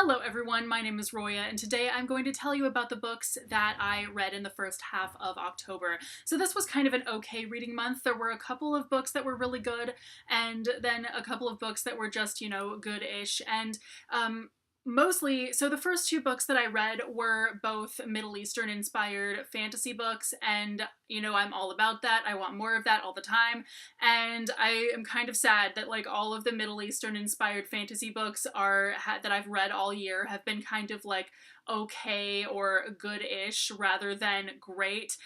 Hello everyone, my name is Roya, and today I'm going to tell you about the books that I read in the first half of October. So this was kind of an okay reading month. There were a couple of books that were really good, and then a couple of books that were just, good-ish. And mostly, so the first two books that I read were both Middle Eastern inspired fantasy books, and I'm all about that. I want more of that all the time. And I am kind of sad that like all of the Middle Eastern inspired fantasy books that I've read all year have been kind of like okay or good-ish rather than great.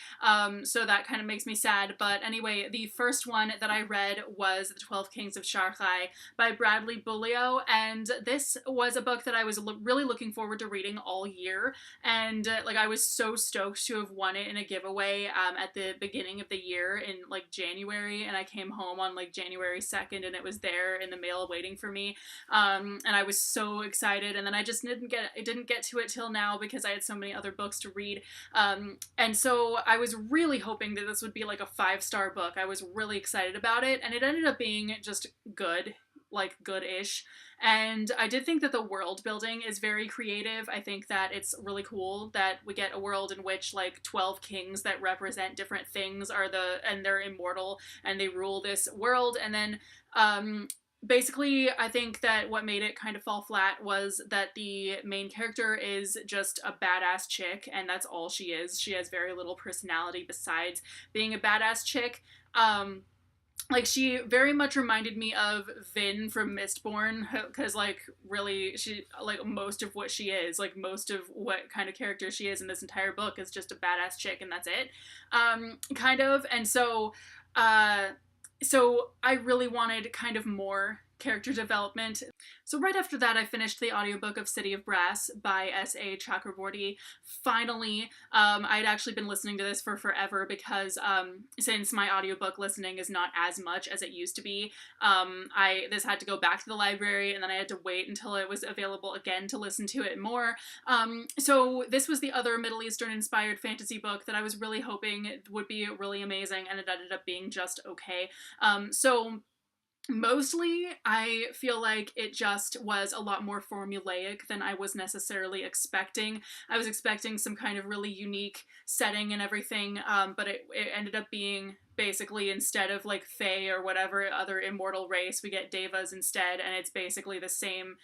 So that kind of makes me sad. But anyway, the first one that I read was The 12 Kings of Sharkhai by Bradley Bulio, and this was a book that I was really looking forward to reading all year. And like I was so stoked to have won it in a giveaway at the beginning of the year in like January, and I came home on like January 2nd and it was there in the mail waiting for me. And I was so excited, and then I just didn't get to it till now because I had so many other books to read. And so I was really hoping that this would be like a 5-star book. I was really excited about it, and it ended up being just good, like good-ish. And I did think that the world building is very creative. I think that it's really cool that we get a world in which like 12 kings that represent different things and they're immortal and they rule this world. And then basically, I think that what made it kind of fall flat was that the main character is just a badass chick, and that's all she is. She has very little personality besides being a badass chick. Like, she very much reminded me of Vin from Mistborn, because, like, really, she, like, most of what she is, like, most of what kind of character she is in this entire book is just a badass chick, and that's it, kind of. And so I really wanted kind of more character development. So right after that, I finished the audiobook of City of Brass by S.A. Chakraborty. Finally, I'd actually been listening to this for forever because since my audiobook listening is not as much as it used to be, this had to go back to the library, and then I had to wait until it was available again to listen to it more. So this was the other Middle Eastern inspired fantasy book that I was really hoping would be really amazing, and it ended up being just okay. So mostly, I feel like it just was a lot more formulaic than I was necessarily expecting. I was expecting some kind of really unique setting and everything, but it ended up being basically, instead of like Fae or whatever other immortal race, we get Devas instead, and it's basically the same,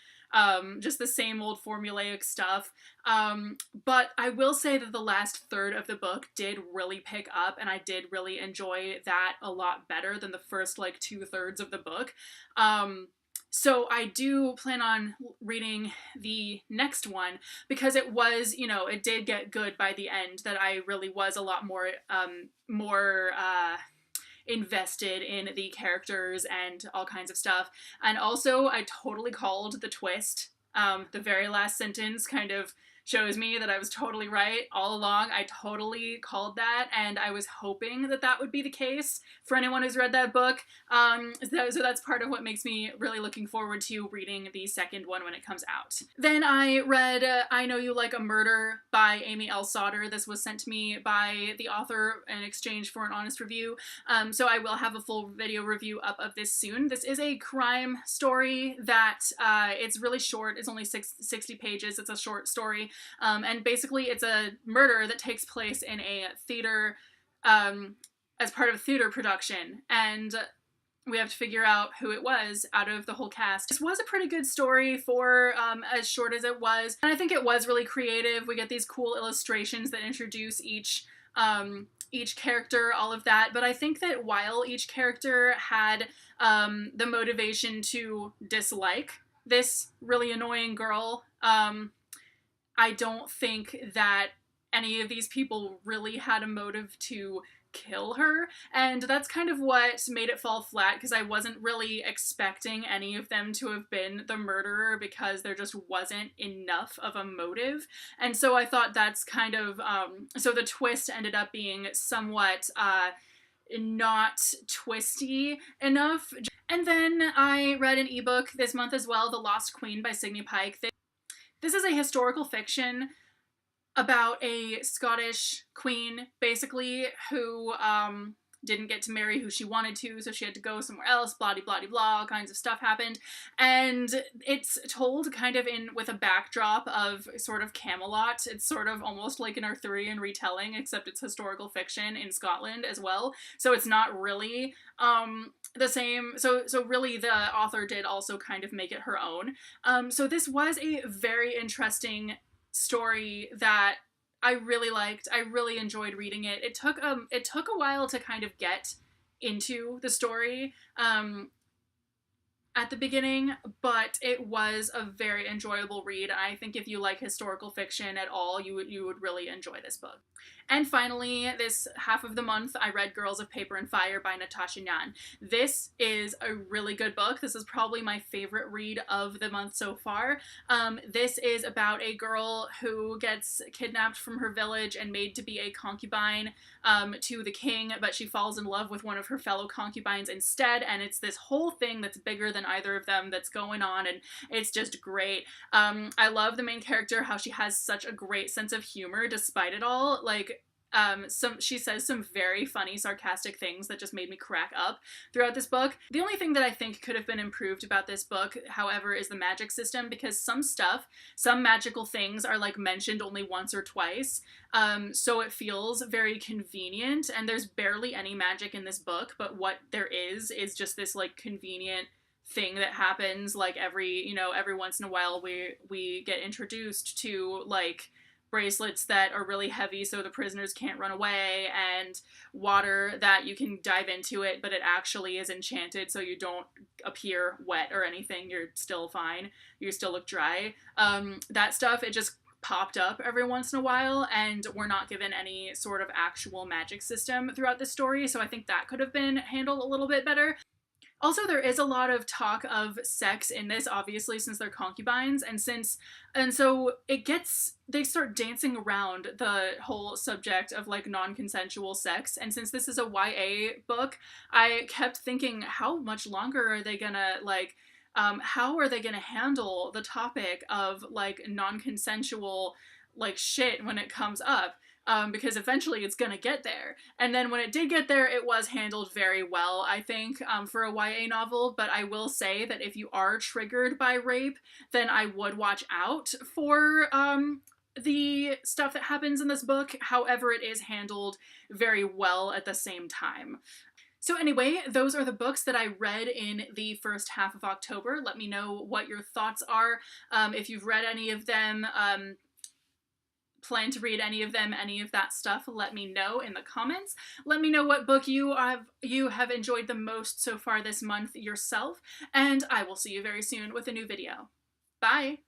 just the same old formulaic stuff. But I will say that the last third of the book did really pick up, and I did really enjoy that a lot better than the first like 2/3 of the book. So I do plan on reading the next one because it was, it did get good by the end, that I really was a lot more invested in the characters and all kinds of stuff. And also, I totally called the twist. The very last sentence kind of shows me that I was totally right all along. I totally called that, and I was hoping that that would be the case for anyone who's read that book. So that's part of what makes me really looking forward to reading the second one when it comes out. Then I read I Know You Like a Murder by Amy L. Sauter. This was sent to me by the author in exchange for an honest review. So I will have a full video review up of this soon. This is a crime story that it's really short. It's only 60 pages. It's a short story. And basically it's a murder that takes place in a theater, as part of a theater production, and we have to figure out who it was out of the whole cast. This was a pretty good story for as short as it was, and I think it was really creative. We get these cool illustrations that introduce each character, all of that, but I think that while each character had the motivation to dislike this really annoying girl, I don't think that any of these people really had a motive to kill her, and that's kind of what made it fall flat, because I wasn't really expecting any of them to have been the murderer because there just wasn't enough of a motive. And so I thought that's kind of so the twist ended up being somewhat not twisty enough. And then I read an ebook this month as well, The Lost Queen by Signy Pike. This is a historical fiction about a Scottish queen, basically, who didn't get to marry who she wanted to, so she had to go somewhere else, blah de blah de blah, all kinds of stuff happened. And it's told kind of in with a backdrop of sort of Camelot. It's sort of almost like an Arthurian retelling, except it's historical fiction in Scotland as well. So it's not really the same. So really the author did also kind of make it her own. So this was a very interesting story that I really liked. I really enjoyed reading it. It took a while to kind of get into the story at the beginning, but it was a very enjoyable read. I think if you like historical fiction at all, you would really enjoy this book. And finally, this half of the month, I read Girls of Paper and Fire by Natasha Ngan. This is a really good book. This is probably my favorite read of the month so far. This is about a girl who gets kidnapped from her village and made to be a concubine to the king, but she falls in love with one of her fellow concubines instead, and it's this whole thing that's bigger than either of them that's going on, and it's just great. I love the main character, how she has such a great sense of humor despite it all. Like, she says some very funny, sarcastic things that just made me crack up throughout this book. The only thing that I think could have been improved about this book, however, is the magic system, because some magical things are like mentioned only once or twice, so it feels very convenient, and there's barely any magic in this book, but what there is just this like convenient thing that happens like every once in a while. We get introduced to like bracelets that are really heavy so the prisoners can't run away, and water that you can dive into it, but it actually is enchanted so you don't appear wet or anything. You're still fine. You still look dry. That stuff, it just popped up every once in a while, and we're not given any sort of actual magic system throughout the story, so I think that could have been handled a little bit better. Also, there is a lot of talk of sex in this, obviously, since they're concubines, and so they start dancing around the whole subject of like non-consensual sex, and since this is a YA book, I kept thinking, how much longer are they gonna how are they gonna handle the topic of like non-consensual like shit when it comes up? Because eventually it's gonna get there. And then when it did get there, it was handled very well, I think, for a YA novel. But I will say that if you are triggered by rape, then I would watch out for the stuff that happens in this book. However, it is handled very well at the same time. So anyway, those are the books that I read in the first half of October. Let me know what your thoughts are. If you've read any of them, plan to read any of them, any of that stuff, let me know in the comments. Let me know what book you have enjoyed the most so far this month yourself, and I will see you very soon with a new video. Bye!